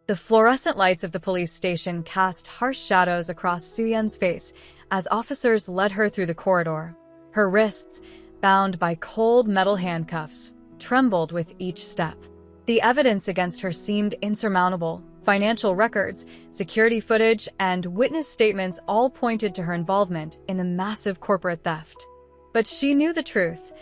The fluorescent lights of the police station cast harsh shadows across Soo-yeon's face as officers led her through the corridor. Her wrists, bound by cold metal handcuffs, trembled with each step. The evidence against her seemed insurmountable. Financial records, security footage, and witness statements all pointed to her involvement in the massive corporate theft. But she knew the truth.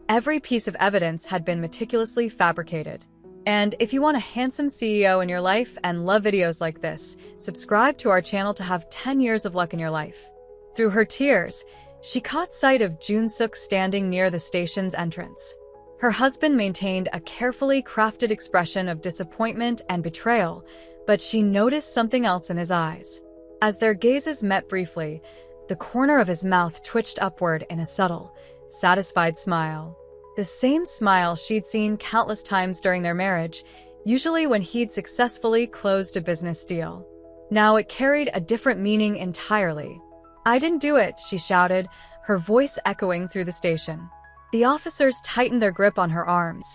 Every piece of evidence had been meticulously fabricated. And if you want a handsome CEO in your life and love videos like this, subscribe to our channel to have 10 years of luck in your life. Through her tears, she caught sight of Jun-suk standing near the station's entrance. Her husband maintained a carefully crafted expression of disappointment and betrayal, but she noticed something else in his eyes. As their gazes met briefly, the corner of his mouth twitched upward in a subtle, satisfied smile. The same smile she'd seen countless times during their marriage, usually when he'd successfully closed a business deal. Now it carried a different meaning entirely. "I didn't do it," she shouted, her voice echoing through the station. The officers tightened their grip on her arms,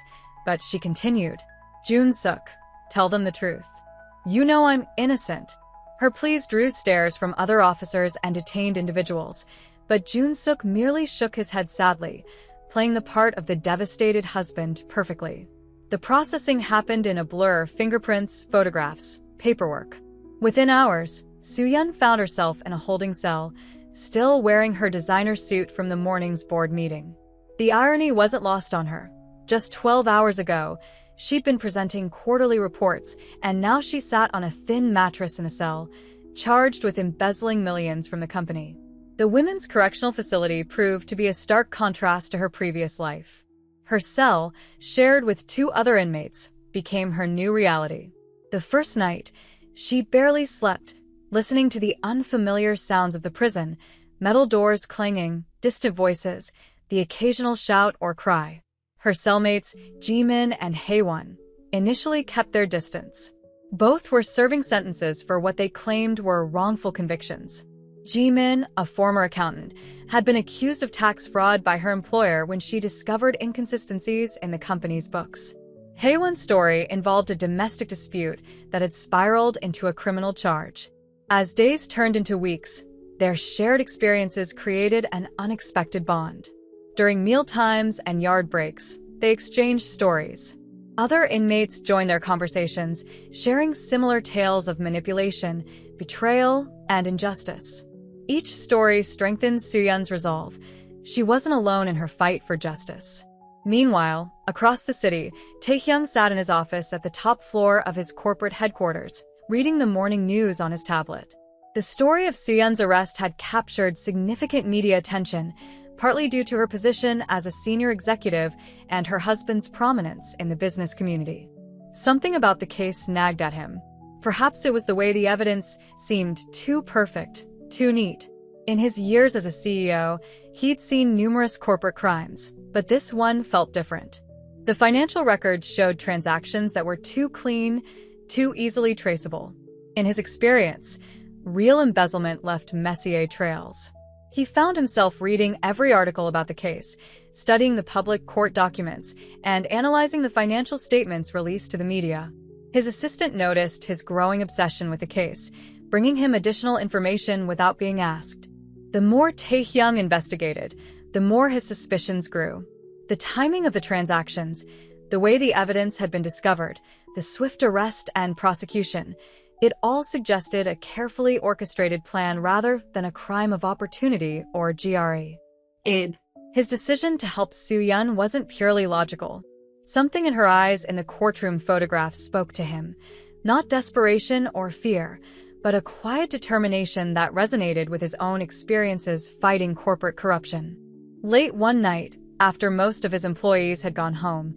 but she continued. "Jun-suk, tell them the truth. You know I'm innocent." Her pleas drew stares from other officers and detained individuals, but Jun-suk merely shook his head sadly, playing the part of the devastated husband perfectly. The processing happened in a blur: fingerprints, photographs, paperwork. Within hours, Soo-yeon found herself in a holding cell, still wearing her designer suit from the morning's board meeting. The irony wasn't lost on her. Just 12 hours ago, she'd been presenting quarterly reports, and now she sat on a thin mattress in a cell, charged with embezzling millions from the company. The women's correctional facility proved to be a stark contrast to her previous life. Her cell, shared with 2 other inmates, became her new reality. The first night, she barely slept, listening to the unfamiliar sounds of the prison, metal doors clanging, distant voices, the occasional shout or cry. Her cellmates, Jimin and Haewon, initially kept their distance. Both were serving sentences for what they claimed were wrongful convictions. Jimin, a former accountant, had been accused of tax fraud by her employer when she discovered inconsistencies in the company's books. Haewon's story involved a domestic dispute that had spiraled into a criminal charge. As days turned into weeks, their shared experiences created an unexpected bond. During mealtimes and yard breaks, they exchanged stories. Other inmates joined their conversations, sharing similar tales of manipulation, betrayal, and injustice. Each story strengthened Soo-yeon's resolve. She wasn't alone in her fight for justice. Meanwhile, across the city, Taehyung sat in his office at the top floor of his corporate headquarters, reading the morning news on his tablet. The story of Soo-yeon's arrest had captured significant media attention, partly due to her position as a senior executive and her husband's prominence in the business community. Something about the case nagged at him. Perhaps it was the way the evidence seemed too perfect, too neat. In his years as a CEO, he'd seen numerous corporate crimes, but this one felt different. The financial records showed transactions that were too clean, too easily traceable. In his experience, real embezzlement left messier trails. He found himself reading every article about the case, studying the public court documents, and analyzing the financial statements released to the media. His assistant noticed his growing obsession with the case, bringing him additional information without being asked. The more Taehyung investigated, the more his suspicions grew. The timing of the transactions, the way the evidence had been discovered, the swift arrest and prosecution, it all suggested a carefully orchestrated plan rather than a crime of opportunity or GRE. His decision to help Soo-yeon wasn't purely logical. Something in her eyes in the courtroom photographs spoke to him, not desperation or fear, but a quiet determination that resonated with his own experiences fighting corporate corruption. Late one night, after most of his employees had gone home,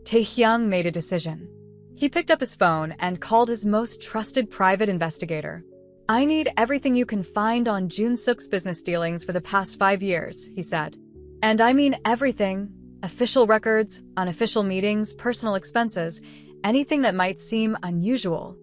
Taehyung made a decision. He picked up his phone and called his most trusted private investigator. "I need everything you can find on Jun-suk's business dealings for the past 5 years," he said. "And I mean everything. Official records, unofficial meetings, personal expenses, anything that might seem unusual."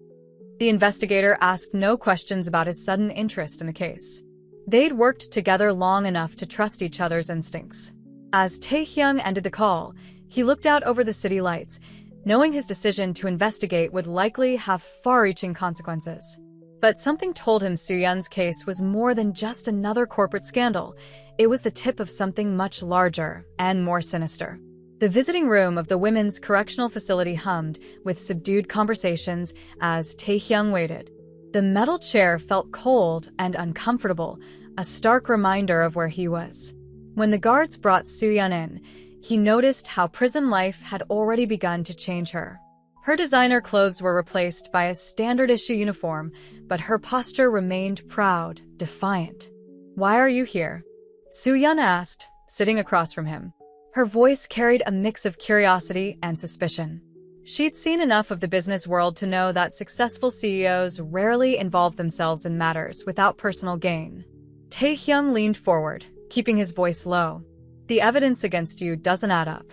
The investigator asked no questions about his sudden interest in the case. They'd worked together long enough to trust each other's instincts. As Taehyung ended the call, he looked out over the city lights, knowing his decision to investigate would likely have far-reaching consequences. But something told him Soo-yeon's case was more than just another corporate scandal. It was the tip of something much larger and more sinister. The visiting room of the women's correctional facility hummed with subdued conversations as Tae-hyung waited. The metal chair felt cold and uncomfortable, a stark reminder of where he was. When the guards brought Soo-yeon in, he noticed how prison life had already begun to change her. Her designer clothes were replaced by a standard-issue uniform, but her posture remained proud, defiant. "Why are you here?" Soo-yeon asked, sitting across from him. Her voice carried a mix of curiosity and suspicion. She'd seen enough of the business world to know that successful CEOs rarely involve themselves in matters without personal gain. Tae-hyung leaned forward, keeping his voice low. "The evidence against you doesn't add up.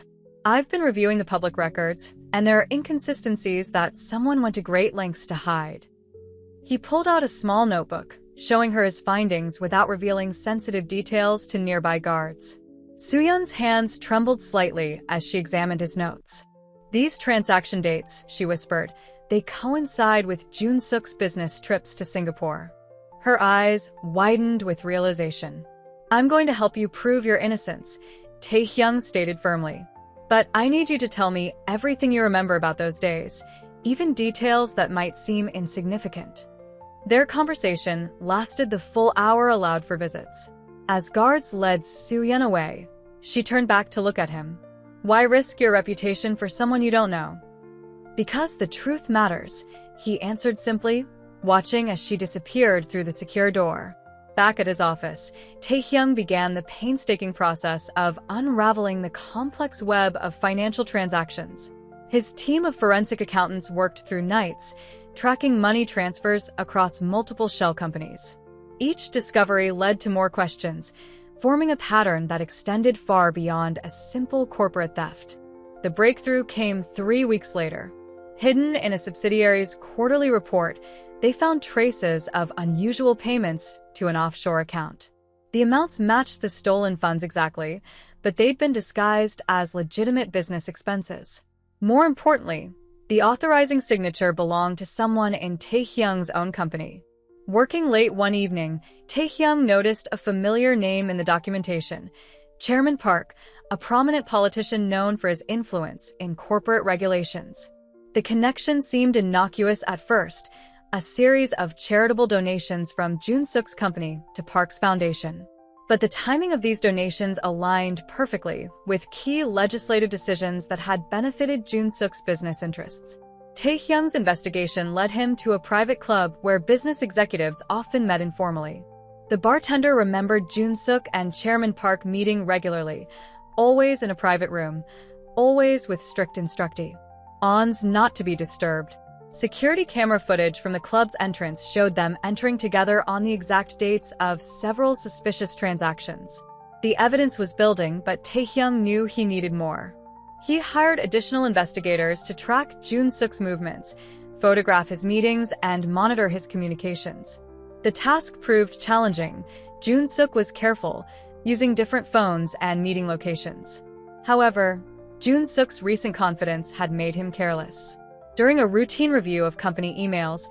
I've been reviewing the public records, and there are inconsistencies that someone went to great lengths to hide." He pulled out a small notebook, showing her his findings without revealing sensitive details to nearby guards. Soo-yeon's hands trembled slightly as she examined his notes. "These transaction dates," she whispered, "they coincide with Jun Suk's business trips to Singapore." Her eyes widened with realization. "I'm going to help you prove your innocence," Tae-hyung stated firmly. "But I need you to tell me everything you remember about those days, even details that might seem insignificant." Their conversation lasted the full hour allowed for visits. As guards led Soo-yeon away, she turned back to look at him. "Why risk your reputation for someone you don't know?" "Because the truth matters," he answered simply, watching as she disappeared through the secure door. Back at his office, Tae-hyung began the painstaking process of unraveling the complex web of financial transactions. His team of forensic accountants worked through nights, tracking money transfers across multiple shell companies. Each discovery led to more questions, forming a pattern that extended far beyond a simple corporate theft. The breakthrough came 3 weeks later. Hidden in a subsidiary's quarterly report, they found traces of unusual payments to an offshore account. The amounts matched the stolen funds exactly, but they'd been disguised as legitimate business expenses. More importantly, the authorizing signature belonged to someone in Tae-hyung's own company. Working late one evening, Tae-hyung noticed a familiar name in the documentation: Chairman Park, a prominent politician known for his influence in corporate regulations. The connection seemed innocuous at first, a series of charitable donations from Jun Suk's company to Park's foundation. But the timing of these donations aligned perfectly with key legislative decisions that had benefited Jun Suk's business interests. Tae-hyung's investigation led him to a private club where business executives often met informally. The bartender remembered Jun Suk and Chairman Park meeting regularly, always in a private room, always with strict instructions not to be disturbed. Security camera footage from the club's entrance showed them entering together on the exact dates of several suspicious transactions. The evidence was building, but Tae-hyung knew he needed more. He hired additional investigators to track Jun Suk's movements, photograph his meetings, and monitor his communications. The task proved challenging. Jun Suk was careful, using different phones and meeting locations. However, Jun Suk's recent confidence had made him careless. During a routine review of company emails,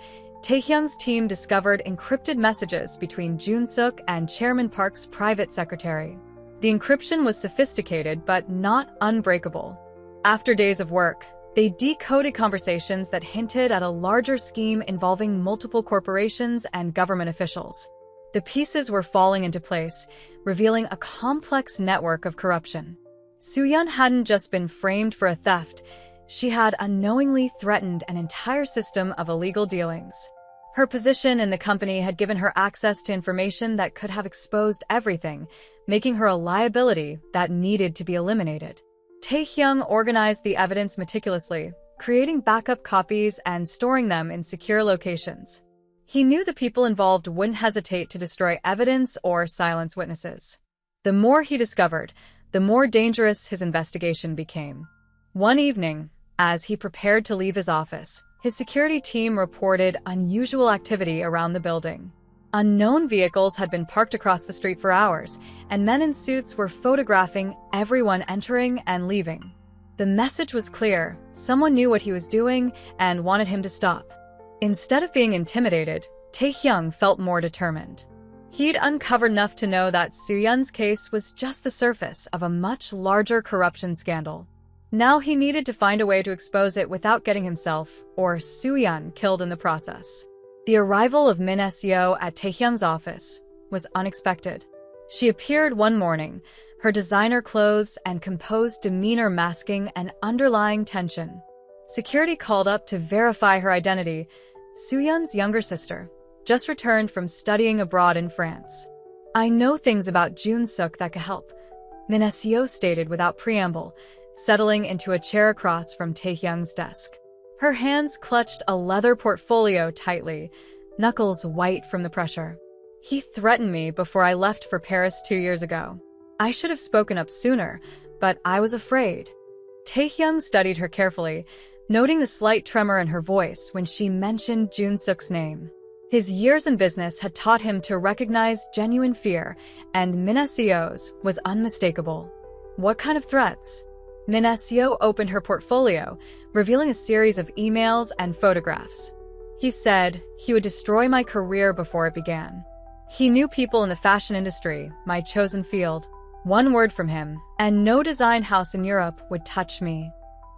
Tae-hyung's team discovered encrypted messages between Jun Suk and Chairman Park's private secretary. The encryption was sophisticated but not unbreakable. After days of work, they decoded conversations that hinted at a larger scheme involving multiple corporations and government officials. The pieces were falling into place, revealing a complex network of corruption. Soo-yeon hadn't just been framed for a theft, she had unknowingly threatened an entire system of illegal dealings. Her position in the company had given her access to information that could have exposed everything, making her a liability that needed to be eliminated. Tae-hyung organized the evidence meticulously, creating backup copies and storing them in secure locations. He knew the people involved wouldn't hesitate to destroy evidence or silence witnesses. The more he discovered, the more dangerous his investigation became. One evening, as he prepared to leave his office, his security team reported unusual activity around the building. Unknown vehicles had been parked across the street for hours, and men in suits were photographing everyone entering and leaving. The message was clear. Someone knew what he was doing and wanted him to stop. Instead of being intimidated, Taehyung felt more determined. He'd uncovered enough to know that Soo-yeon's case was just the surface of a much larger corruption scandal. Now he needed to find a way to expose it without getting himself, or Soo-yeon, killed in the process. The arrival of Min Se-yo at Taehyung's office was unexpected. She appeared one morning, her designer clothes and composed demeanor masking an underlying tension. Security called up to verify her identity: Soo-yeon's younger sister, just returned from studying abroad in France. "I know things about Jun-suk that could help," Min Se-yo stated without preamble, settling into a chair across from Taehyung's desk. Her hands clutched a leather portfolio tightly, knuckles white from the pressure. "He threatened me before I left for Paris 2 years ago. I should have spoken up sooner, but I was afraid." Taehyung studied her carefully, noting the slight tremor in her voice when she mentioned Jun-suk's name. His years in business had taught him to recognize genuine fear, and Min Se-yo's was unmistakable. "What kind of threats?" Min Se-yo opened her portfolio, revealing a series of emails and photographs. "He said he would destroy my career before it began. He knew people in the fashion industry, my chosen field. One word from him, and no design house in Europe would touch me."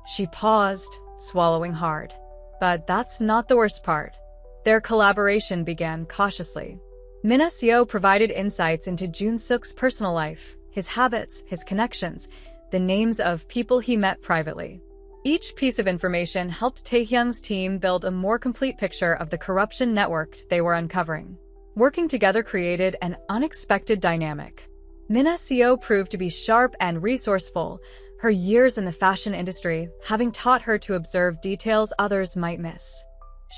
She paused, swallowing hard. But that's not the worst part. Their collaboration began cautiously. Min Se-yo provided insights into Jun-suk's personal life, his habits, his connections, the names of people he met privately. Each piece of information helped Taehyung's team build a more complete picture of the corruption network they were uncovering. Working together created an unexpected dynamic. Min Se-yo proved to be sharp and resourceful, her years in the fashion industry having taught her to observe details others might miss.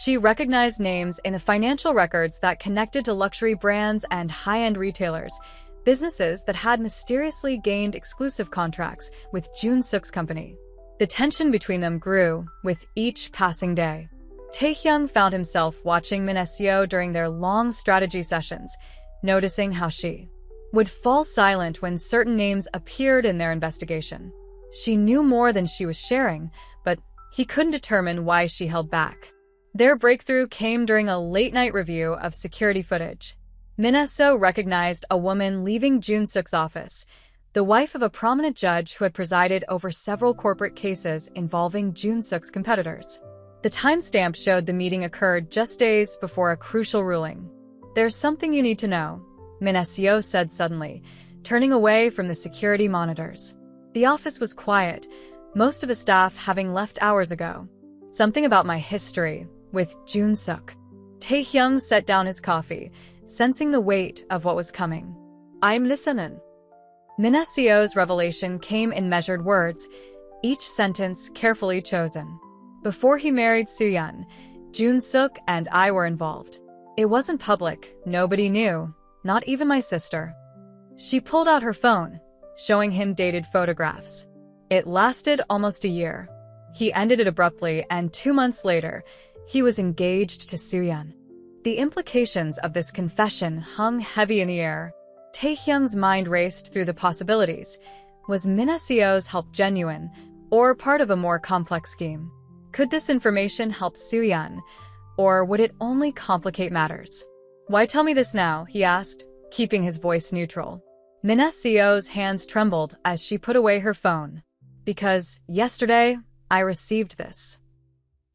She recognized names in the financial records that connected to luxury brands and high-end retailers, businesses that had mysteriously gained exclusive contracts with Jun-suk's company. The tension between them grew with each passing day. Taehyung found himself watching Min Se-yo during their long strategy sessions, noticing how she would fall silent when certain names appeared in their investigation. She knew more than she was sharing, but he couldn't determine why she held back. Their breakthrough came during a late-night review of security footage. Min Se-yo recognized a woman leaving Jun-suk's office, the wife of a prominent judge who had presided over several corporate cases involving Jun-suk's competitors. The timestamp showed the meeting occurred just days before a crucial ruling. "There's something you need to know," Min Se-yo said suddenly, turning away from the security monitors. The office was quiet, most of the staff having left hours ago. "Something about my history with Jun-suk." Taehyung set down his coffee, sensing the weight of what was coming. "I'm listening." Min Se-yo's revelation came in measured words, each sentence carefully chosen. "Before he married Soo-yeon, Jun-suk and I were involved. It wasn't public, nobody knew, not even my sister." She pulled out her phone, showing him dated photographs. It lasted almost a year. He ended it abruptly, and 2 months later, he was engaged to Soo-yeon. The implications of this confession hung heavy in the air. Taehyung's mind raced through the possibilities. Was Min Se-yo's help genuine, or part of a more complex scheme? Could this information help Soo-yeon, or would it only complicate matters? "Why tell me this now?" he asked, keeping his voice neutral. Min Se-yo's hands trembled as she put away her phone. "Because yesterday, I received this."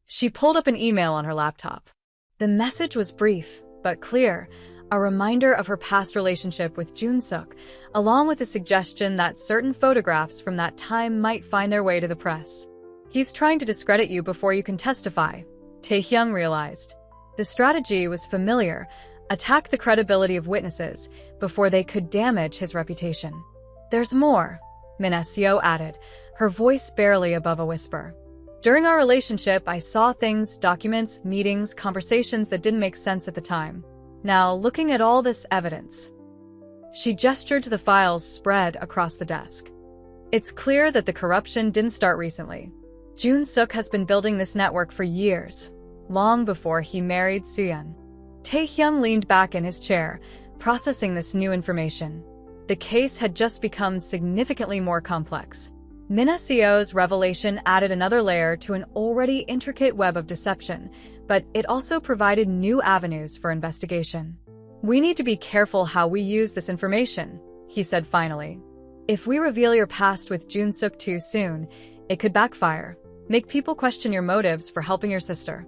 She pulled up an email on her laptop. The message was brief, but clear, a reminder of her past relationship with Jun-suk, along with a suggestion that certain photographs from that time might find their way to the press. "He's trying to discredit you before you can testify," Taehyung realized. The strategy was familiar: attack the credibility of witnesses before they could damage his reputation. "There's more," Min Se-yo added, her voice barely above a whisper. "During our relationship, I saw things, documents, meetings, conversations that didn't make sense at the time. Now, looking at all this evidence." She gestured to the files spread across the desk. "It's clear that the corruption didn't start recently. Jun-suk has been building this network for years, long before he married Soo-yeon." Taehyung leaned back in his chair, processing this new information. The case had just become significantly more complex. Mina Seo's revelation added another layer to an already intricate web of deception, but it also provided new avenues for investigation. "We need to be careful how we use this information," he said finally. "If we reveal your past with Jun-suk too soon, it could backfire, make people question your motives for helping your sister."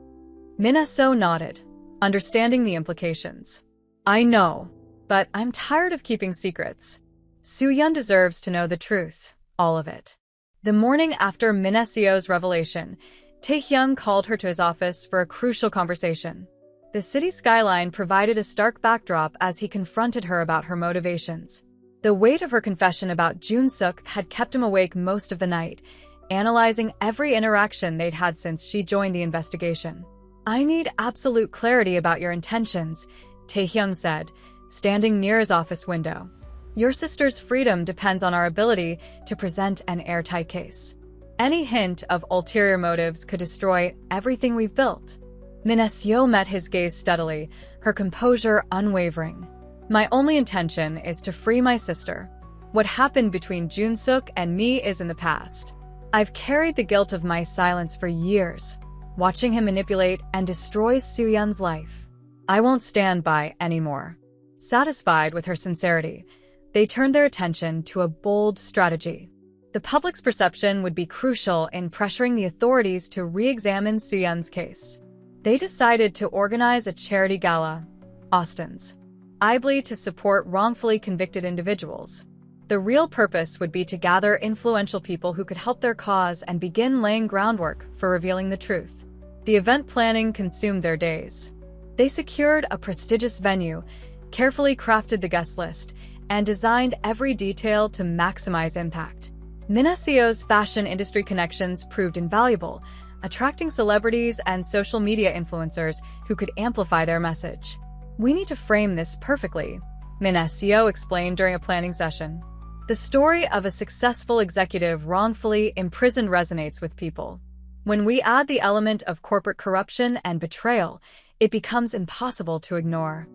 Mina Seo nodded, understanding the implications. "I know, but I'm tired of keeping secrets. Soo-yeon deserves to know the truth, all of it." The morning after Mina Seo's revelation, Tae-hyung called her to his office for a crucial conversation. The city skyline provided a stark backdrop as he confronted her about her motivations. The weight of her confession about Jun-suk had kept him awake most of the night, analyzing every interaction they'd had since she joined the investigation. "I need absolute clarity about your intentions," Tae-hyung said, standing near his office window. "Your sister's freedom depends on our ability to present an airtight case. Any hint of ulterior motives could destroy everything we've built." Mina Seo met his gaze steadily, her composure unwavering. "My only intention is to free my sister. What happened between Jun-suk and me is in the past. I've carried the guilt of my silence for years, watching him manipulate and destroy Soo-yeon's life. I won't stand by anymore." Satisfied with her sincerity, they turned their attention to a bold strategy. The public's perception would be crucial in pressuring the authorities to re-examine Soo-yeon's case. They decided to organize a charity gala, Austin's, idly to support wrongfully convicted individuals. The real purpose would be to gather influential people who could help their cause and begin laying groundwork for revealing the truth. The event planning consumed their days. They secured a prestigious venue, carefully crafted the guest list, and designed every detail to maximize impact. Mina Seo's fashion industry connections proved invaluable, attracting celebrities and social media influencers who could amplify their message. "We need to frame this perfectly," Mina Seo explained during a planning session. "The story of a successful executive wrongfully imprisoned resonates with people. When we add the element of corporate corruption and betrayal, it becomes impossible to ignore."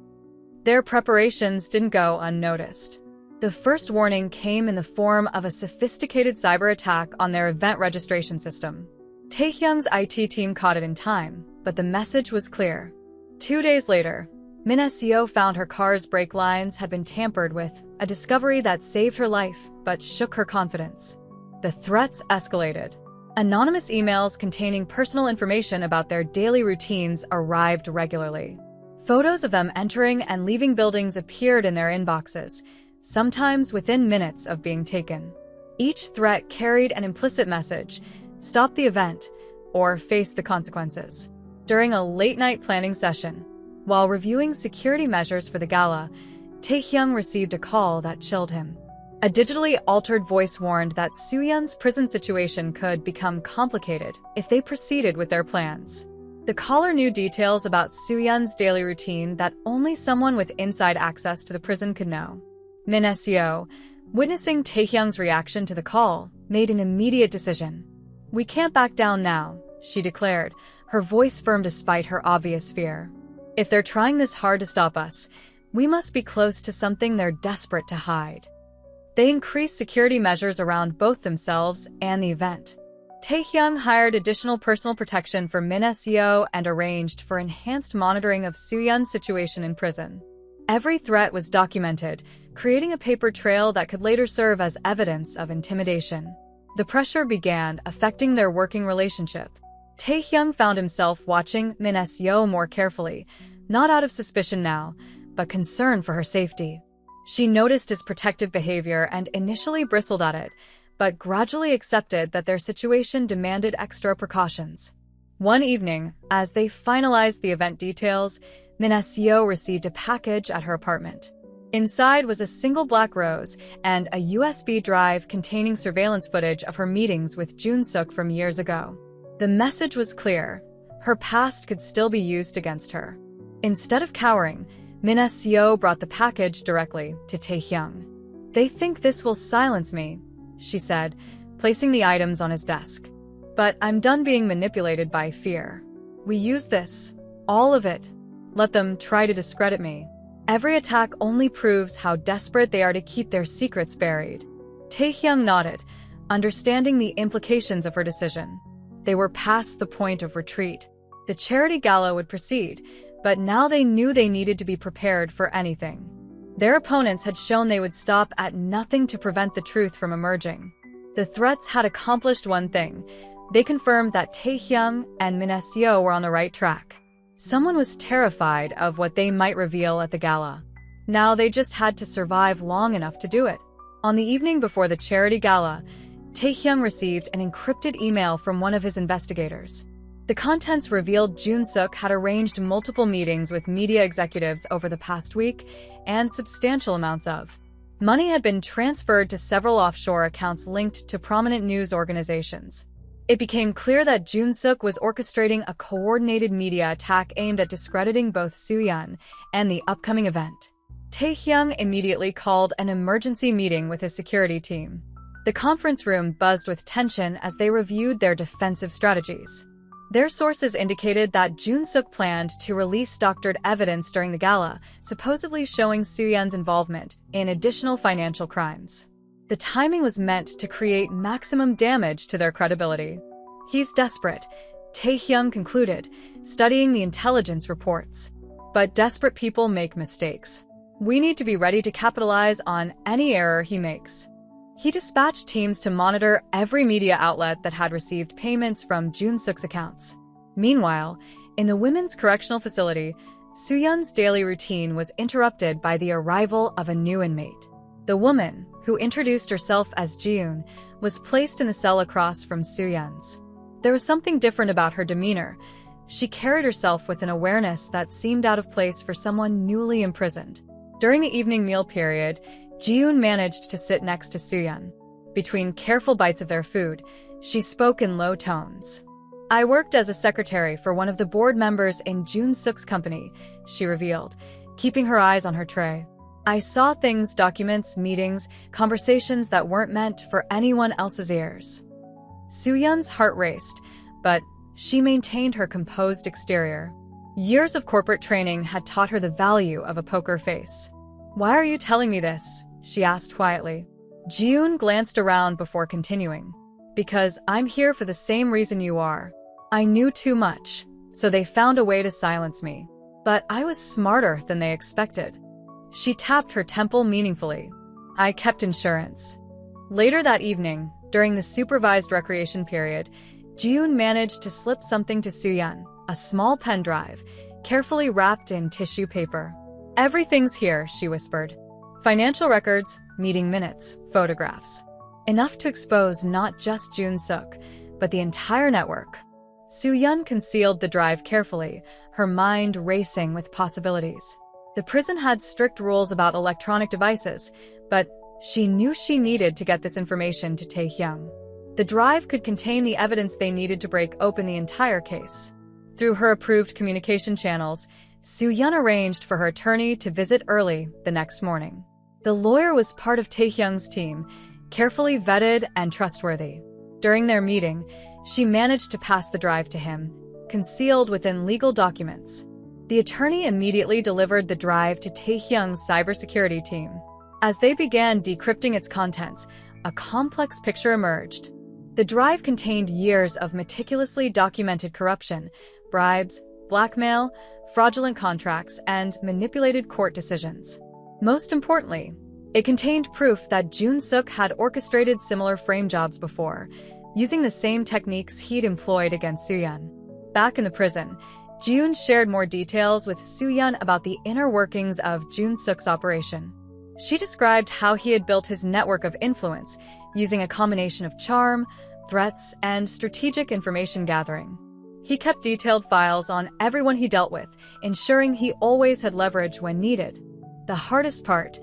Their preparations didn't go unnoticed. The first warning came in the form of a sophisticated cyber attack on their event registration system. Taehyung's IT team caught it in time, but the message was clear. 2 days later, Mina Seo found her car's brake lines had been tampered with, a discovery that saved her life but shook her confidence. The threats escalated. Anonymous emails containing personal information about their daily routines arrived regularly. Photos of them entering and leaving buildings appeared in their inboxes, sometimes within minutes of being taken. Each threat carried an implicit message: stop the event or face the consequences. During a late-night planning session, while reviewing security measures for the gala, Tae-hyung received a call that chilled him. A digitally altered voice warned that Soo-yeon's prison situation could become complicated if they proceeded with their plans. The caller knew details about Soo-yeon's daily routine that only someone with inside access to the prison could know. Mina Seo, witnessing Tae-hyung's reaction to the call, made an immediate decision. "We can't back down now," she declared, her voice firm despite her obvious fear. "If they're trying this hard to stop us, we must be close to something they're desperate to hide." They increased security measures around both themselves and the event. Tae-hyung hired additional personal protection for Mina Seo and arranged for enhanced monitoring of Soo-yeon's situation in prison. Every threat was documented, creating a paper trail that could later serve as evidence of intimidation. The pressure began affecting their working relationship. Tae-hyung found himself watching Mina Seo more carefully, not out of suspicion now, but concern for her safety. She noticed his protective behavior and initially bristled at it, but gradually accepted that their situation demanded extra precautions. One evening, as they finalized the event details, Mina Seo received a package at her apartment. Inside was a single black rose and a USB drive containing surveillance footage of her meetings with Jun-suk from years ago. The message was clear: her past could still be used against her. Instead of cowering, Mina Seo brought the package directly to Tae-hyung. "They think this will silence me," she said, placing the items on his desk. "But I'm done being manipulated by fear. We use this, all of it. Let them try to discredit me. Every attack only proves how desperate they are to keep their secrets buried." Tae-hyung nodded, understanding the implications of her decision. They were past the point of retreat. The charity gala would proceed, but now they knew they needed to be prepared for anything. Their opponents had shown they would stop at nothing to prevent the truth from emerging. The threats had accomplished one thing. They confirmed that Taehyung and Min Se-yo were on the right track. Someone was terrified of what they might reveal at the gala. Now they just had to survive long enough to do it. On the evening before the charity gala, Taehyung received an encrypted email from one of his investigators. The contents revealed Jun-suk had arranged multiple meetings with media executives over the past week, and substantial amounts of money had been transferred to several offshore accounts linked to prominent news organizations. It became clear that Jun-suk was orchestrating a coordinated media attack aimed at discrediting both Soo-yeon and the upcoming event. Taehyung immediately called an emergency meeting with his security team. The conference room buzzed with tension as they reviewed their defensive strategies. Their sources indicated that Jun-suk planned to release doctored evidence during the gala, supposedly showing Soo-yeon's involvement in additional financial crimes. The timing was meant to create maximum damage to their credibility. He's desperate, Taehyung concluded, studying the intelligence reports. But desperate people make mistakes. We need to be ready to capitalize on any error he makes. He dispatched teams to monitor every media outlet that had received payments from Jun-suk's accounts. Meanwhile, in the women's correctional facility, Soo-yeon's daily routine was interrupted by the arrival of a new inmate. The woman, who introduced herself as Ji-yoon, was placed in the cell across from Soo-yeon's. There was something different about her demeanor. She carried herself with an awareness that seemed out of place for someone newly imprisoned. During the evening meal period, Ji-yoon managed to sit next to Soo-yeon. Between careful bites of their food, she spoke in low tones. "I worked as a secretary for one of the board members in Jun-suk's company," she revealed, keeping her eyes on her tray. "I saw things, documents, meetings, conversations that weren't meant for anyone else's ears." Soo-yeon's heart raced, but she maintained her composed exterior. Years of corporate training had taught her the value of a poker face. "Why are you telling me this?" she asked quietly. Ji-yoon glanced around before continuing. "Because I'm here for the same reason you are. I knew too much, so they found a way to silence me. But I was smarter than they expected." She tapped her temple meaningfully. "I kept insurance." Later that evening, during the supervised recreation period, Ji-yoon managed to slip something to Soo-yeon, a small pen drive, carefully wrapped in tissue paper. "Everything's here," she whispered. "Financial records, meeting minutes, photographs. Enough to expose not just Jun-suk, but the entire network." Soo-yeon concealed the drive carefully, her mind racing with possibilities. The prison had strict rules about electronic devices, but she knew she needed to get this information to Taehyung. The drive could contain the evidence they needed to break open the entire case. Through her approved communication channels, Soo-yeon arranged for her attorney to visit early the next morning. The lawyer was part of Taehyung's team, carefully vetted and trustworthy. During their meeting, she managed to pass the drive to him, concealed within legal documents. The attorney immediately delivered the drive to Taehyung's cybersecurity team. As they began decrypting its contents, a complex picture emerged. The drive contained years of meticulously documented corruption, bribes, blackmail, fraudulent contracts, and manipulated court decisions. Most importantly, it contained proof that Jun-suk had orchestrated similar frame jobs before, using the same techniques he'd employed against Soo-yeon. Back in the prison, Ji-yoon shared more details with Soo-yeon about the inner workings of Jun-suk's operation. She described how he had built his network of influence, using a combination of charm, threats, and strategic information gathering. He kept detailed files on everyone he dealt with, ensuring he always had leverage when needed. The hardest part,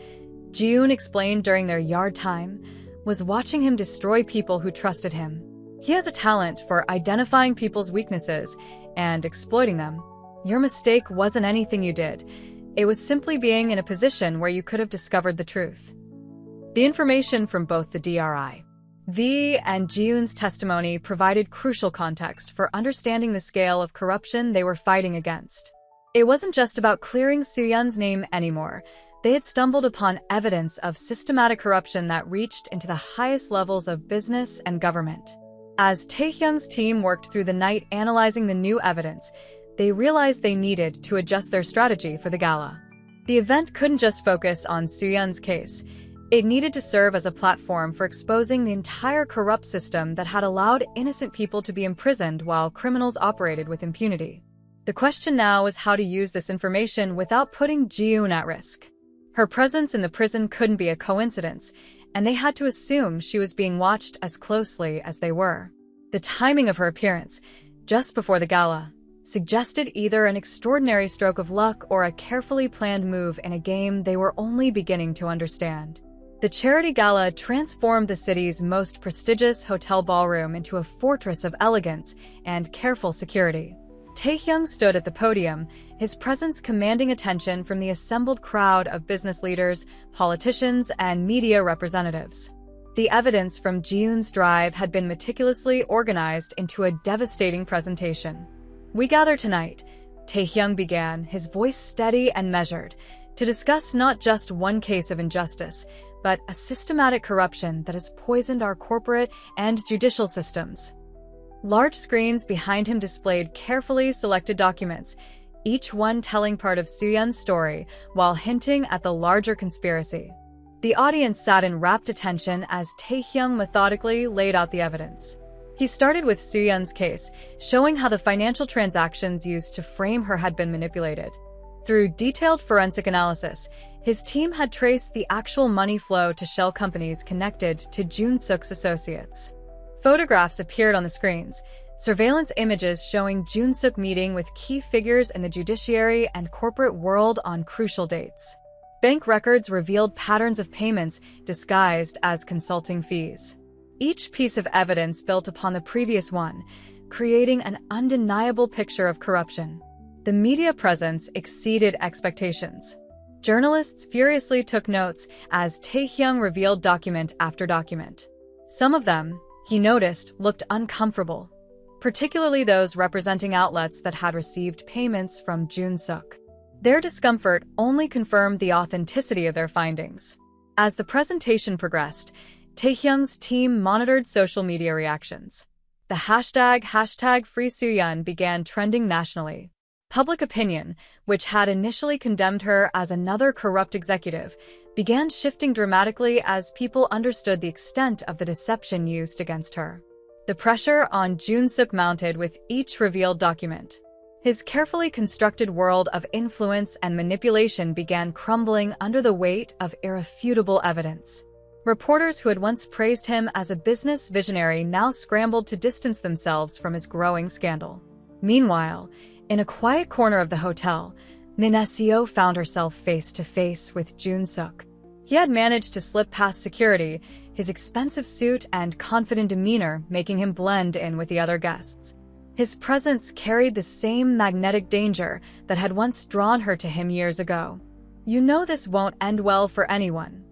Ji-yoon explained during their yard time, was watching him destroy people who trusted him. He has a talent for identifying people's weaknesses and exploiting them. Your mistake wasn't anything you did. It was simply being in a position where you could have discovered the truth. The information from both the DRI-V and Ji-yoon's testimony provided crucial context for understanding the scale of corruption they were fighting against. It wasn't just about clearing Soo-yeon's name anymore. They had stumbled upon evidence of systematic corruption that reached into the highest levels of business and government. As Taehyung's team worked through the night analyzing the new evidence, they realized they needed to adjust their strategy for the gala. The event couldn't just focus on Soo-yeon's case. It needed to serve as a platform for exposing the entire corrupt system that had allowed innocent people to be imprisoned while criminals operated with impunity. The question now was how to use this information without putting Ji-yoon at risk. Her presence in the prison couldn't be a coincidence, and they had to assume she was being watched as closely as they were. The timing of her appearance, just before the gala, suggested either an extraordinary stroke of luck or a carefully planned move in a game they were only beginning to understand. The charity gala transformed the city's most prestigious hotel ballroom into a fortress of elegance and careful security. Taehyung stood at the podium, his presence commanding attention from the assembled crowd of business leaders, politicians, and media representatives. The evidence from Ji-yoon's drive had been meticulously organized into a devastating presentation. "We gather tonight," Taehyung began, his voice steady and measured, to discuss not just one case of injustice, but a systematic corruption that has poisoned our corporate and judicial systems. Large screens behind him displayed carefully selected documents, each one telling part of Soo-yeon's story while hinting at the larger conspiracy. The audience sat in rapt attention as Taehyung methodically laid out the evidence. He started with Soo-yeon's case, showing how the financial transactions used to frame her had been manipulated. Through detailed forensic analysis, his team had traced the actual money flow to shell companies connected to Jun-suk's associates. Photographs appeared on the screens, surveillance images showing Jun-suk meeting with key figures in the judiciary and corporate world on crucial dates. Bank records revealed patterns of payments disguised as consulting fees. Each piece of evidence built upon the previous one, creating an undeniable picture of corruption. The media presence exceeded expectations. Journalists furiously took notes as Taehyung revealed document after document. Some of them, he noticed, looked uncomfortable, particularly those representing outlets that had received payments from Jun-suk. Their discomfort only confirmed the authenticity of their findings. As the presentation progressed, Taehyung's team monitored social media reactions. The hashtag #FreeSooyeon began trending nationally. Public opinion, which had initially condemned her as another corrupt executive, began shifting dramatically as people understood the extent of the deception used against her. The pressure on Jun-suk mounted with each revealed document. His carefully constructed world of influence and manipulation began crumbling under the weight of irrefutable evidence. Reporters who had once praised him as a business visionary now scrambled to distance themselves from his growing scandal. Meanwhile, in a quiet corner of the hotel, Min Se-yo found herself face-to-face with Jun-suk. He had managed to slip past security, his expensive suit and confident demeanor making him blend in with the other guests. His presence carried the same magnetic danger that had once drawn her to him years ago. "You know this won't end well for anyone,"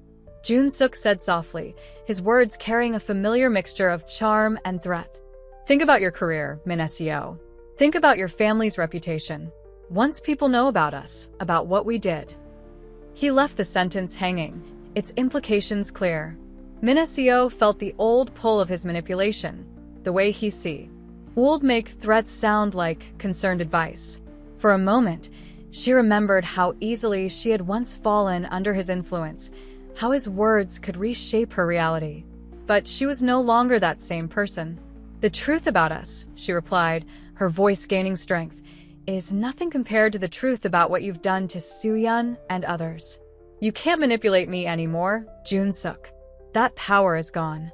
Jun-suk said softly, his words carrying a familiar mixture of charm and threat. "Think about your career, Min Se-yo. Think about your family's reputation. Once people know about us, about what we did." He left the sentence hanging, its implications clear. Min Se-yo felt the old pull of his manipulation, the way he would make threats sound like concerned advice. For a moment, she remembered how easily she had once fallen under his influence, how his words could reshape her reality. But she was no longer that same person. "The truth about us," she replied, her voice gaining strength, "is nothing compared to the truth about what you've done to Soo-yeon and others. You can't manipulate me anymore, Jun-suk. That power is gone."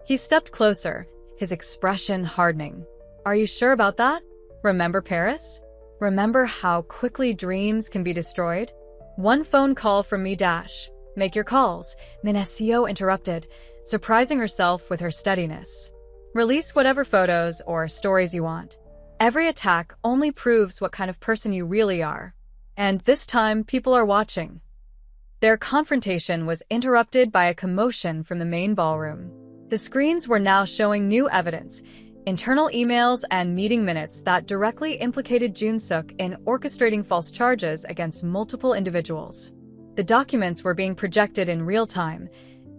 He stepped closer, his expression hardening. "Are you sure about that? Remember Paris? Remember how quickly dreams can be destroyed? One phone call from me dash. Make your calls," Min Se-yo interrupted, surprising herself with her steadiness. "Release whatever photos or stories you want. Every attack only proves what kind of person you really are. And this time, people are watching." Their confrontation was interrupted by a commotion from the main ballroom. The screens were now showing new evidence, internal emails and meeting minutes that directly implicated Jun-suk in orchestrating false charges against multiple individuals. The documents were being projected in real time,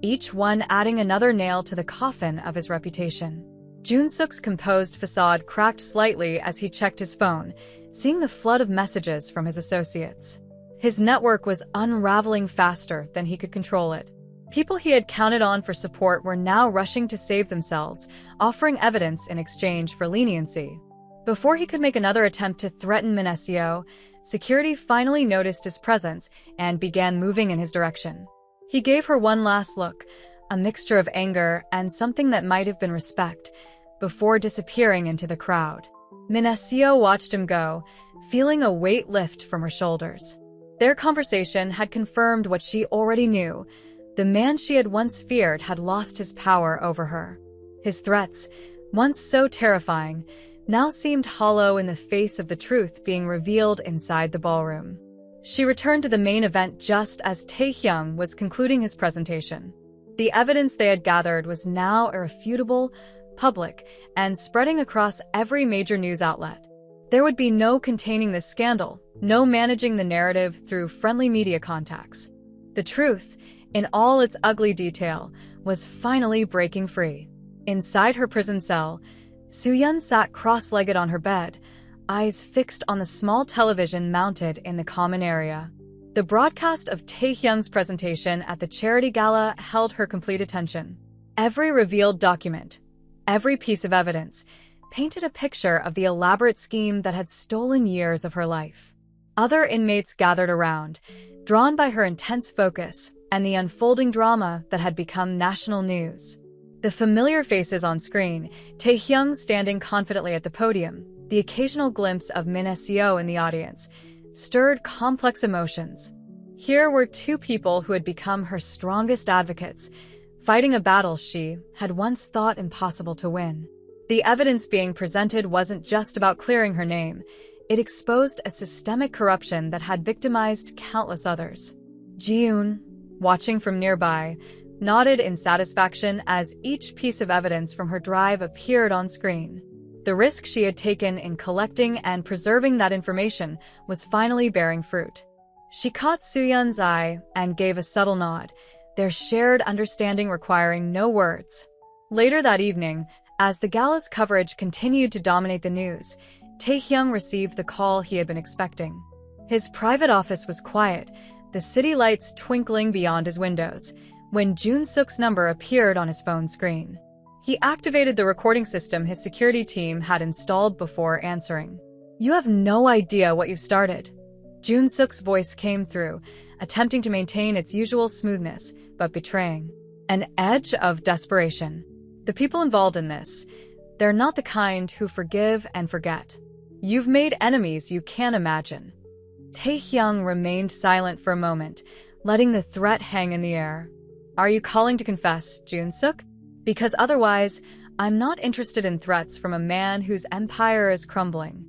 each one adding another nail to the coffin of his reputation. Jun-suk's composed facade cracked slightly as he checked his phone, seeing the flood of messages from his associates. His network was unraveling faster than he could control it. People he had counted on for support were now rushing to save themselves, offering evidence in exchange for leniency. Before he could make another attempt to threaten Minesio, security finally noticed his presence and began moving in his direction. He gave her one last look, a mixture of anger and something that might have been respect, before disappearing into the crowd. Minesio watched him go, feeling a weight lift from her shoulders. Their conversation had confirmed what she already knew. The man she had once feared had lost his power over her. His threats, once so terrifying, now seemed hollow in the face of the truth being revealed inside the ballroom. She returned to the main event just as Taehyung was concluding his presentation. The evidence they had gathered was now irrefutable, public, and spreading across every major news outlet. There would be no containing this scandal, no managing the narrative through friendly media contacts. The truth, in all its ugly detail, was finally breaking free. Inside her prison cell, Soo-yeon sat cross-legged on her bed, eyes fixed on the small television mounted in the common area. The broadcast of Taehyung's presentation at the charity gala held her complete attention. Every revealed document, every piece of evidence, painted a picture of the elaborate scheme that had stolen years of her life. Other inmates gathered around, drawn by her intense focus and the unfolding drama that had become national news. The familiar faces on screen, Taehyung standing confidently at the podium, the occasional glimpse of Minesio in the audience, stirred complex emotions. Here were two people who had become her strongest advocates, fighting a battle she had once thought impossible to win. The evidence being presented wasn't just about clearing her name. It exposed a systemic corruption that had victimized countless others. Ji-eun, watching from nearby, nodded in satisfaction as each piece of evidence from her drive appeared on screen. The risk she had taken in collecting and preserving that information was finally bearing fruit. She caught Soo-yeon's eye and gave a subtle nod, their shared understanding requiring no words. Later that evening, as the gala's coverage continued to dominate the news, Taehyung received the call he had been expecting. His private office was quiet, the city lights twinkling beyond his windows, when Jun-suk's number appeared on his phone screen. He activated the recording system his security team had installed before answering. "You have no idea what you've started." Jun-suk's voice came through, attempting to maintain its usual smoothness, but betraying an edge of desperation. "The people involved in this, they're not the kind who forgive and forget. You've made enemies you can't imagine." Taehyung remained silent for a moment, letting the threat hang in the air. "Are you calling to confess, Jun-suk? Because otherwise, I'm not interested in threats from a man whose empire is crumbling."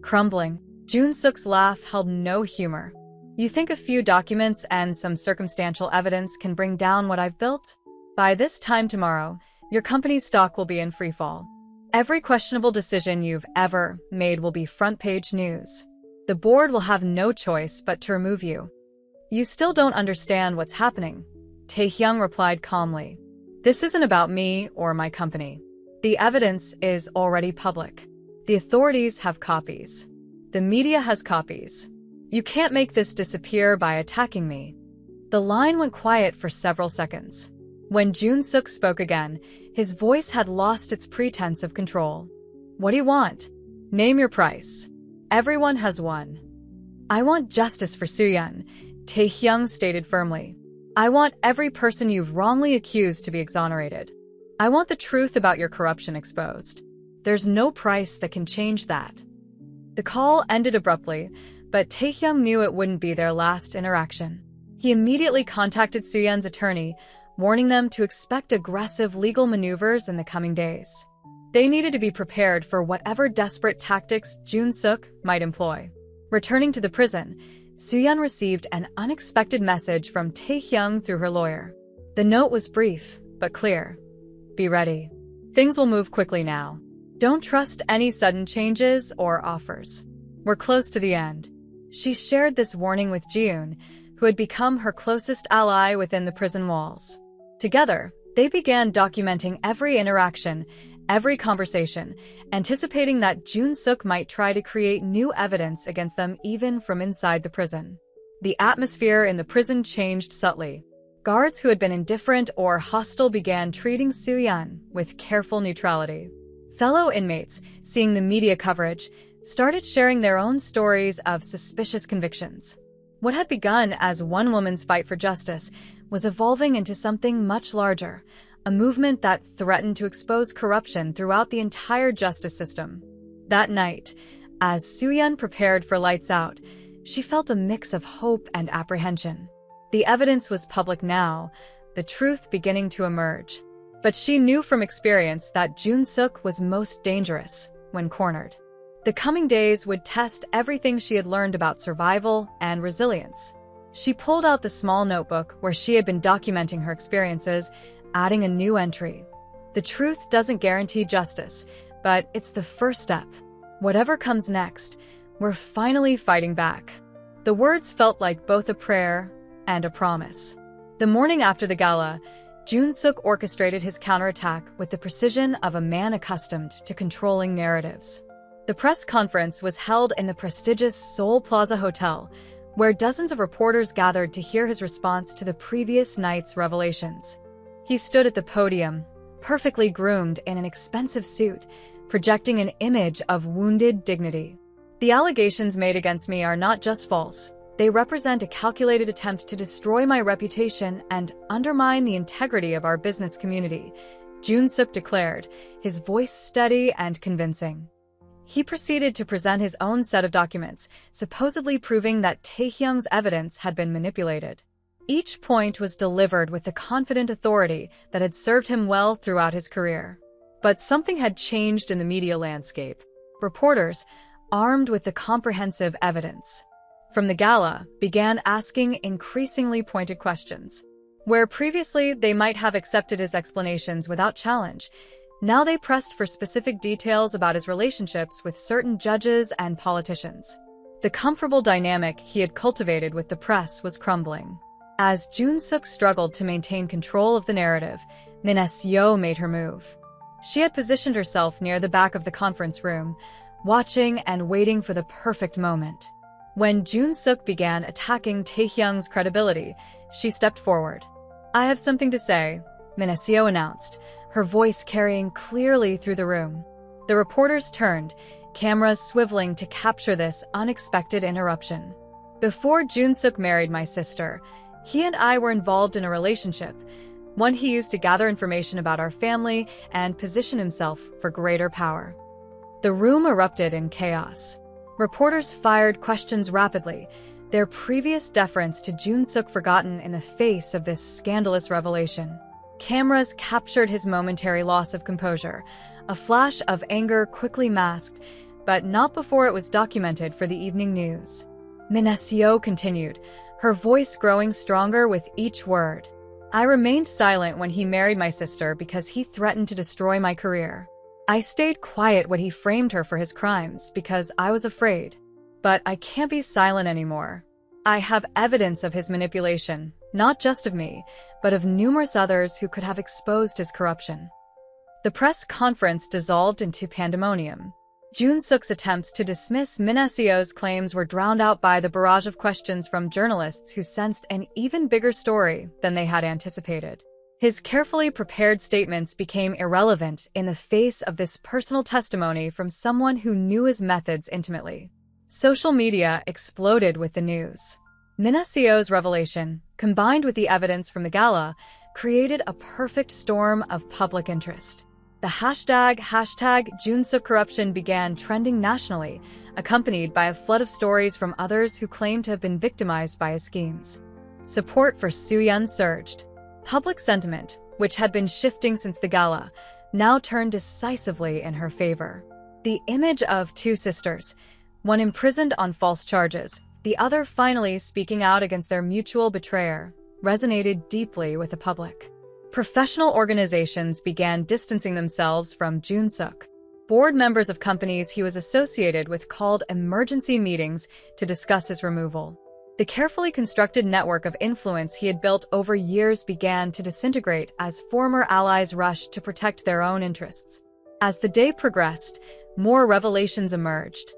Crumbling? Jun-suk's laugh held no humor. "You think a few documents and some circumstantial evidence can bring down what I've built? By this time tomorrow, your company's stock will be in freefall. Every questionable decision you've ever made will be front-page news. The board will have no choice but to remove you." "You still don't understand what's happening," Taehyung replied calmly. "This isn't about me or my company. The evidence is already public. The authorities have copies. The media has copies. You can't make this disappear by attacking me." The line went quiet for several seconds. When Jun-suk spoke again, his voice had lost its pretense of control. "What do you want? Name your price. Everyone has one." "I want justice for Soo-yeon," Taehyung stated firmly. "I want every person you've wrongly accused to be exonerated. I want the truth about your corruption exposed. There's no price that can change that." The call ended abruptly, but Taehyung knew it wouldn't be their last interaction. He immediately contacted Soo-yeon's attorney, warning them to expect aggressive legal maneuvers in the coming days. They needed to be prepared for whatever desperate tactics Jun-suk might employ. Returning to the prison, Soo-yeon received an unexpected message from Taehyung through her lawyer. The note was brief, but clear. "Be ready. Things will move quickly now. Don't trust any sudden changes or offers. We're close to the end." She shared this warning with Ji-eun, who had become her closest ally within the prison walls. Together, they began documenting every interaction, every conversation, anticipating that Jun Suk might try to create new evidence against them even from inside the prison. The atmosphere in the prison changed subtly. Guards who had been indifferent or hostile began treating Soo-yeon with careful neutrality. Fellow inmates, seeing the media coverage, started sharing their own stories of suspicious convictions. What had begun as one woman's fight for justice was evolving into something much larger, a movement that threatened to expose corruption throughout the entire justice system. That night, as Soo-yeon prepared for lights out, she felt a mix of hope and apprehension. The evidence was public now, the truth beginning to emerge. But she knew from experience that Jun Suk was most dangerous when cornered. The coming days would test everything she had learned about survival and resilience. She pulled out the small notebook where she had been documenting her experiences, adding a new entry. The truth doesn't guarantee justice, but it's the first step. Whatever comes next, we're finally fighting back. The words felt like both a prayer and a promise. The morning after the gala, Jun Suk orchestrated his counterattack with the precision of a man accustomed to controlling narratives. The press conference was held in the prestigious Seoul Plaza Hotel, where dozens of reporters gathered to hear his response to the previous night's revelations. He stood at the podium, perfectly groomed in an expensive suit, projecting an image of wounded dignity. The allegations made against me are not just false. They represent a calculated attempt to destroy my reputation and undermine the integrity of our business community, Jun Suk declared, his voice steady and convincing. He proceeded to present his own set of documents, supposedly proving that Taehyung's evidence had been manipulated. Each point was delivered with the confident authority that had served him well throughout his career. But something had changed in the media landscape. Reporters, armed with the comprehensive evidence from the gala, began asking increasingly pointed questions. Where previously they might have accepted his explanations without challenge, now they pressed for specific details about his relationships with certain judges and politicians. The comfortable dynamic he had cultivated with the press was crumbling. As Jun Suk struggled to maintain control of the narrative, Min Se-yo made her move. She had positioned herself near the back of the conference room, watching and waiting for the perfect moment. When Jun Suk began attacking Taehyung's credibility, she stepped forward. "I have something to say," Min Se-yo announced, her voice carrying clearly through the room. The reporters turned, cameras swiveling to capture this unexpected interruption. "Before Jun Suk married my sister, he and I were involved in a relationship, one he used to gather information about our family and position himself for greater power." The room erupted in chaos. Reporters fired questions rapidly, their previous deference to Jun Suk forgotten in the face of this scandalous revelation. Cameras captured his momentary loss of composure, a flash of anger quickly masked, but not before it was documented for the evening news. Min Se-yo continued, her voice growing stronger with each word. "I remained silent when he married my sister because he threatened to destroy my career. I stayed quiet when he framed her for his crimes because I was afraid. But I can't be silent anymore. I have evidence of his manipulation, not just of me, but of numerous others who could have exposed his corruption." The press conference dissolved into pandemonium. Jun Suk's attempts to dismiss Min Se-yo's claims were drowned out by the barrage of questions from journalists who sensed an even bigger story than they had anticipated. His carefully prepared statements became irrelevant in the face of this personal testimony from someone who knew his methods intimately. Social media exploded with the news. Min Se-yo's revelation, combined with the evidence from the gala, created a perfect storm of public interest. The hashtag #JunSukCorruption began trending nationally, accompanied by a flood of stories from others who claimed to have been victimized by his schemes. Support for Soo-yeon surged. Public sentiment, which had been shifting since the gala, now turned decisively in her favor. The image of two sisters, one imprisoned on false charges, the other finally speaking out against their mutual betrayer, resonated deeply with the public. Professional organizations began distancing themselves from Jun Suk. Board members of companies he was associated with called emergency meetings to discuss his removal. The carefully constructed network of influence he had built over years began to disintegrate as former allies rushed to protect their own interests. As the day progressed, more revelations emerged.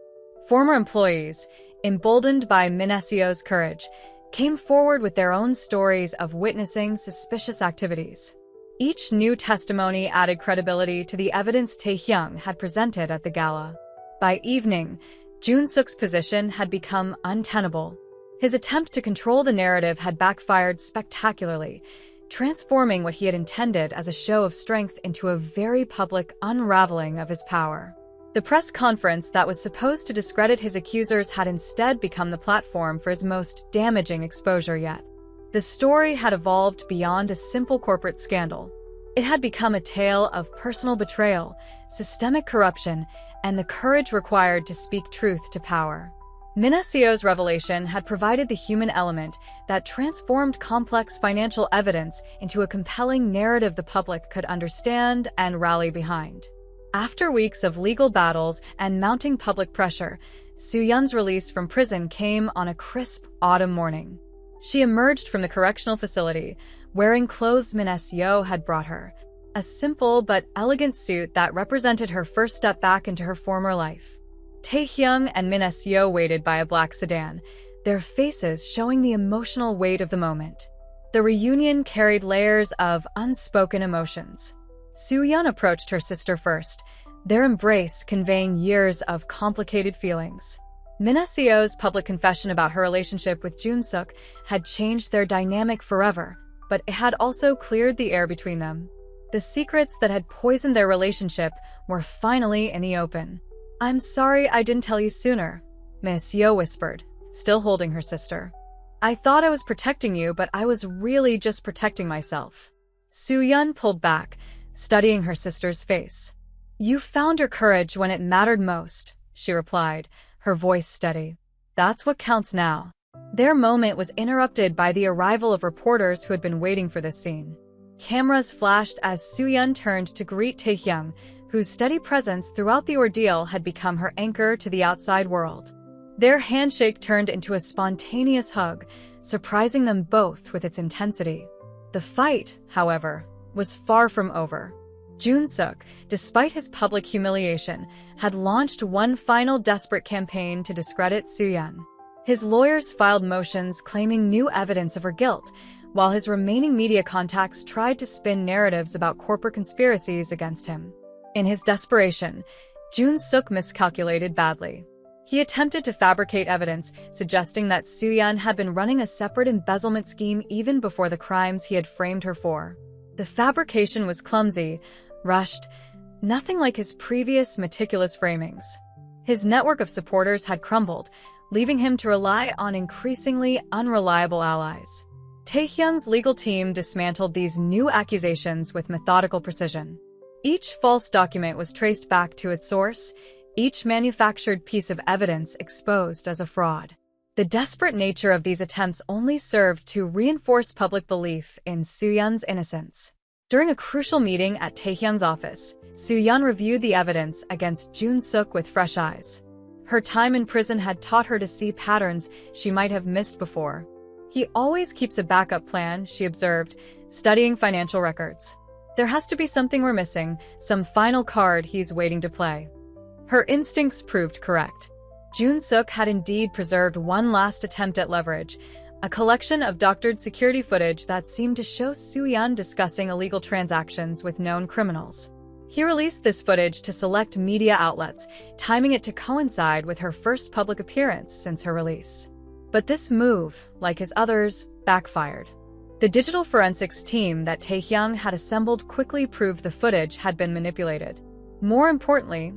Former employees, emboldened by Minasio's courage, came forward with their own stories of witnessing suspicious activities. Each new testimony added credibility to the evidence Taehyung had presented at the gala. By evening, Jun-suk's position had become untenable. His attempt to control the narrative had backfired spectacularly, transforming what he had intended as a show of strength into a very public unraveling of his power. The press conference that was supposed to discredit his accusers had instead become the platform for his most damaging exposure yet. The story had evolved beyond a simple corporate scandal. It had become a tale of personal betrayal, systemic corruption, and the courage required to speak truth to power. Minasio's revelation had provided the human element that transformed complex financial evidence into a compelling narrative the public could understand and rally behind. After weeks of legal battles and mounting public pressure, Soo-yeon's release from prison came on a crisp autumn morning. She emerged from the correctional facility, wearing clothes Minasio had brought her, a simple but elegant suit that represented her first step back into her former life. Taehyung and Minasio waited by a black sedan, their faces showing the emotional weight of the moment. The reunion carried layers of unspoken emotions. Soo-yeon approached her sister first, their embrace conveying years of complicated feelings. Minasio's public confession about her relationship with Jun-suk had changed their dynamic forever, but it had also cleared the air between them. The secrets that had poisoned their relationship were finally in the open. "I'm sorry I didn't tell you sooner," Minasio whispered, still holding her sister. "I thought I was protecting you, but I was really just protecting myself." Soo-yeon pulled back, studying her sister's face. "You found your courage when it mattered most," she replied, her voice steady. "That's what counts now." Their moment was interrupted by the arrival of reporters who had been waiting for this scene. Cameras flashed as Soo-yeon turned to greet Taehyung, whose steady presence throughout the ordeal had become her anchor to the outside world. Their handshake turned into a spontaneous hug, surprising them both with its intensity. The fight, however, was far from over. Jun-suk, despite his public humiliation, had launched one final desperate campaign to discredit Soo-yeon. His lawyers filed motions claiming new evidence of her guilt, while his remaining media contacts tried to spin narratives about corporate conspiracies against him. In his desperation, Jun-suk miscalculated badly. He attempted to fabricate evidence, suggesting that Soo-yeon had been running a separate embezzlement scheme even before the crimes he had framed her for. The fabrication was clumsy, rushed, nothing like his previous meticulous framings. His network of supporters had crumbled, leaving him to rely on increasingly unreliable allies. Taehyung's legal team dismantled these new accusations with methodical precision. Each false document was traced back to its source, each manufactured piece of evidence exposed as a fraud. The desperate nature of these attempts only served to reinforce public belief in Soo-yeon's innocence. During a crucial meeting at Taehyung's office, Soo-yeon reviewed the evidence against Jun-suk with fresh eyes. Her time in prison had taught her to see patterns she might have missed before. "He always keeps a backup plan," she observed, studying financial records. "There has to be something we're missing, some final card he's waiting to play." Her instincts proved correct. Jun-suk had indeed preserved one last attempt at leverage, a collection of doctored security footage that seemed to show Soo-yeon discussing illegal transactions with known criminals. He released this footage to select media outlets, timing it to coincide with her first public appearance since her release. But this move, like his others, backfired. The digital forensics team that Taehyung had assembled quickly proved the footage had been manipulated. More importantly,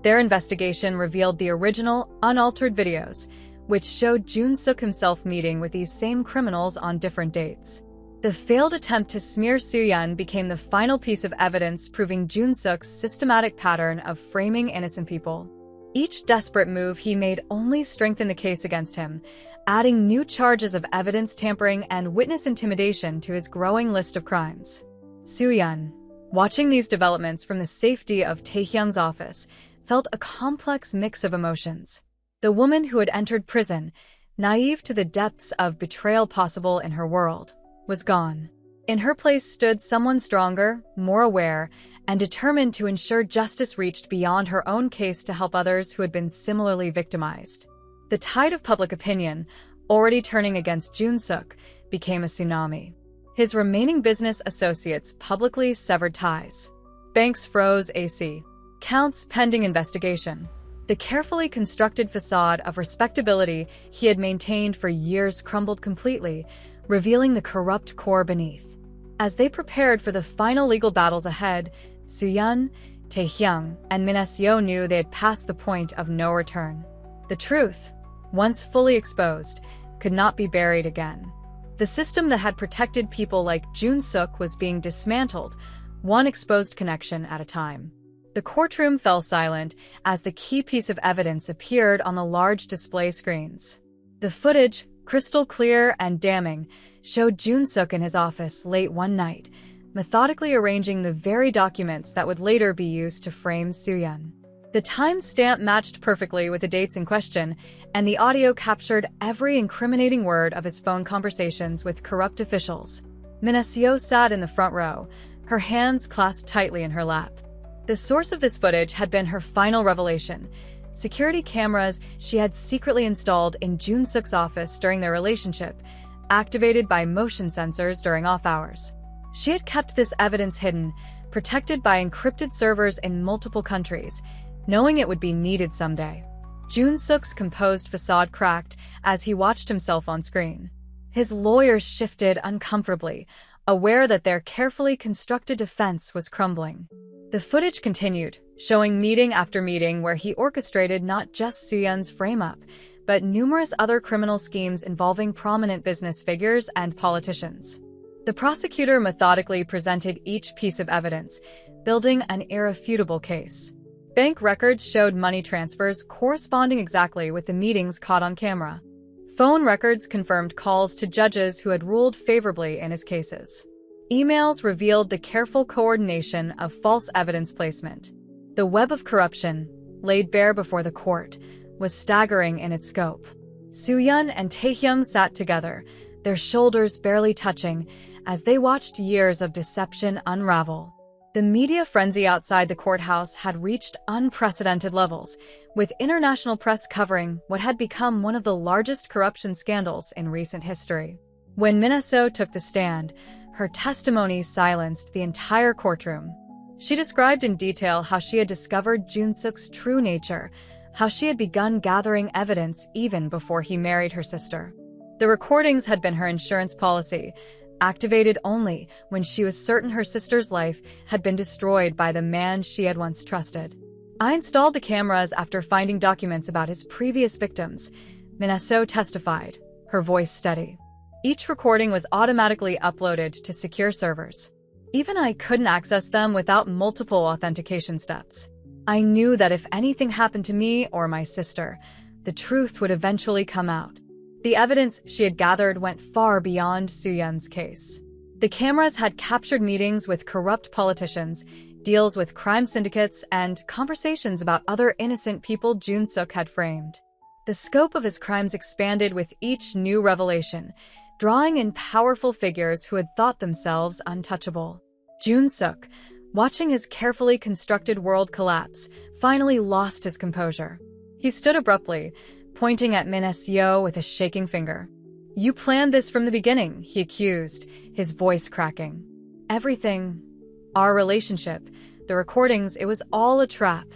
their investigation revealed the original, unaltered videos, which showed Jun-suk himself meeting with these same criminals on different dates. The failed attempt to smear Soo-yeon became the final piece of evidence proving Jun-suk's systematic pattern of framing innocent people. Each desperate move he made only strengthened the case against him, adding new charges of evidence tampering and witness intimidation to his growing list of crimes. Soo-yeon, watching these developments from the safety of Taehyung's office, felt a complex mix of emotions. The woman who had entered prison, naive to the depths of betrayal possible in her world, was gone. In her place stood someone stronger, more aware, and determined to ensure justice reached beyond her own case to help others who had been similarly victimized. The tide of public opinion, already turning against Jun-suk, became a tsunami. His remaining business associates publicly severed ties. Banks froze AC. Counts pending investigation. The carefully constructed facade of respectability he had maintained for years crumbled completely, revealing the corrupt core beneath. As they prepared for the final legal battles ahead, Soo-yeon, Tae-hyung, and Min Se-yo knew they had passed the point of no return. The truth, once fully exposed, could not be buried again. The system that had protected people like Jun-suk was being dismantled, one exposed connection at a time. The courtroom fell silent as the key piece of evidence appeared on the large display screens. The footage, crystal clear and damning, showed Jun-suk in his office late one night, methodically arranging the very documents that would later be used to frame Soo-yeon. The time-stamp matched perfectly with the dates in question, and the audio captured every incriminating word of his phone conversations with corrupt officials. Min Se-yo sat in the front row, her hands clasped tightly in her lap. The source of this footage had been her final revelation: security cameras she had secretly installed in Jun-suk's office during their relationship, activated by motion sensors during off hours. She had kept this evidence hidden, protected by encrypted servers in multiple countries, knowing it would be needed someday. Jun-suk's composed facade cracked as he watched himself on screen. His lawyers shifted uncomfortably, aware that their carefully constructed defense was crumbling. The footage continued, showing meeting after meeting where he orchestrated not just Soo-yeon's frame-up, but numerous other criminal schemes involving prominent business figures and politicians. The prosecutor methodically presented each piece of evidence, building an irrefutable case. Bank records showed money transfers corresponding exactly with the meetings caught on camera. Phone records confirmed calls to judges who had ruled favorably in his cases. Emails revealed the careful coordination of false evidence placement. The web of corruption, laid bare before the court, was staggering in its scope. Soo-yeon and Tae-hyung sat together, their shoulders barely touching, as they watched years of deception unravel. The media frenzy outside the courthouse had reached unprecedented levels, with international press covering what had become one of the largest corruption scandals in recent history. When Min Se-yo took the stand, her testimony silenced the entire courtroom. She described in detail how she had discovered Jun-suk's true nature, how she had begun gathering evidence even before he married her sister. The recordings had been her insurance policy, activated only when she was certain her sister's life had been destroyed by the man she had once trusted. "I installed the cameras after finding documents about his previous victims," Min Se-yo testified, her voice steady. Each recording was automatically uploaded to secure servers. Even I couldn't access them without multiple authentication steps. I knew that if anything happened to me or my sister, the truth would eventually come out. The evidence she had gathered went far beyond Soo-yeon's case. The cameras had captured meetings with corrupt politicians, deals with crime syndicates, and conversations about other innocent people Jun-suk had framed. The scope of his crimes expanded with each new revelation, drawing in powerful figures who had thought themselves untouchable. Jun-suk, watching his carefully constructed world collapse, finally lost his composure. He stood abruptly, pointing at Min Se-yo with a shaking finger. "You planned this from the beginning," he accused, his voice cracking. "Everything, our relationship, the recordings, it was all a trap."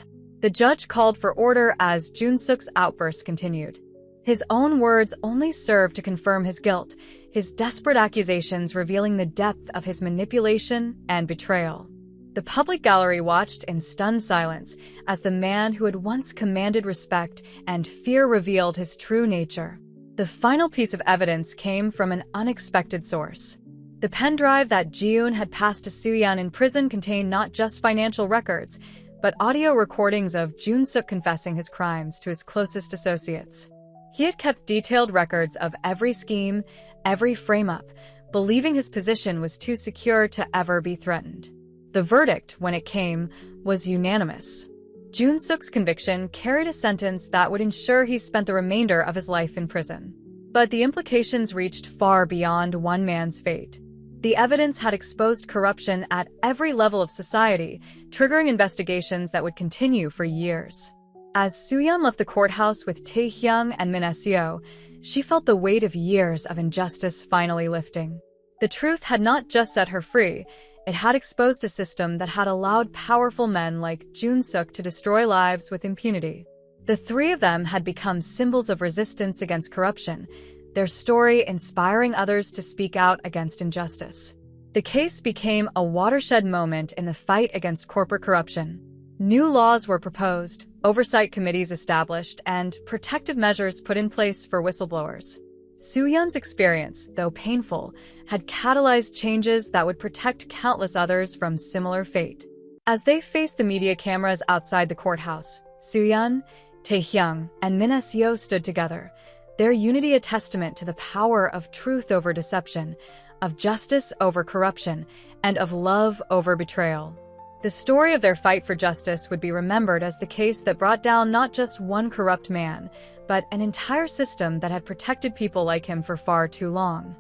The judge called for order as Jun-suk's outburst continued. His own words only served to confirm his guilt, his desperate accusations revealing the depth of his manipulation and betrayal. The public gallery watched in stunned silence as the man who had once commanded respect and fear revealed his true nature. The final piece of evidence came from an unexpected source. The pen drive that Ji-yoon had passed to Soo-yeon in prison contained not just financial records, but audio recordings of Jun-suk confessing his crimes to his closest associates. He had kept detailed records of every scheme, every frame-up, believing his position was too secure to ever be threatened. The verdict, when it came, was unanimous. Jun-suk's conviction carried a sentence that would ensure he spent the remainder of his life in prison. But the implications reached far beyond one man's fate. The evidence had exposed corruption at every level of society, triggering investigations that would continue for years. As Soo-yeon left the courthouse with Tae-hyung and Min Se-oh, she felt the weight of years of injustice finally lifting. The truth had not just set her free, it had exposed a system that had allowed powerful men like Jun-suk to destroy lives with impunity. The three of them had become symbols of resistance against corruption, their story inspiring others to speak out against injustice. The case became a watershed moment in the fight against corporate corruption. New laws were proposed, oversight committees established, and protective measures put in place for whistleblowers. Soo-yeon's experience, though painful, had catalyzed changes that would protect countless others from similar fate. As they faced the media cameras outside the courthouse, Soo-yeon, Tae-hyung, and Min Se-oh stood together, their unity a testament to the power of truth over deception, of justice over corruption, and of love over betrayal. The story of their fight for justice would be remembered as the case that brought down not just one corrupt man, but an entire system that had protected people like him for far too long.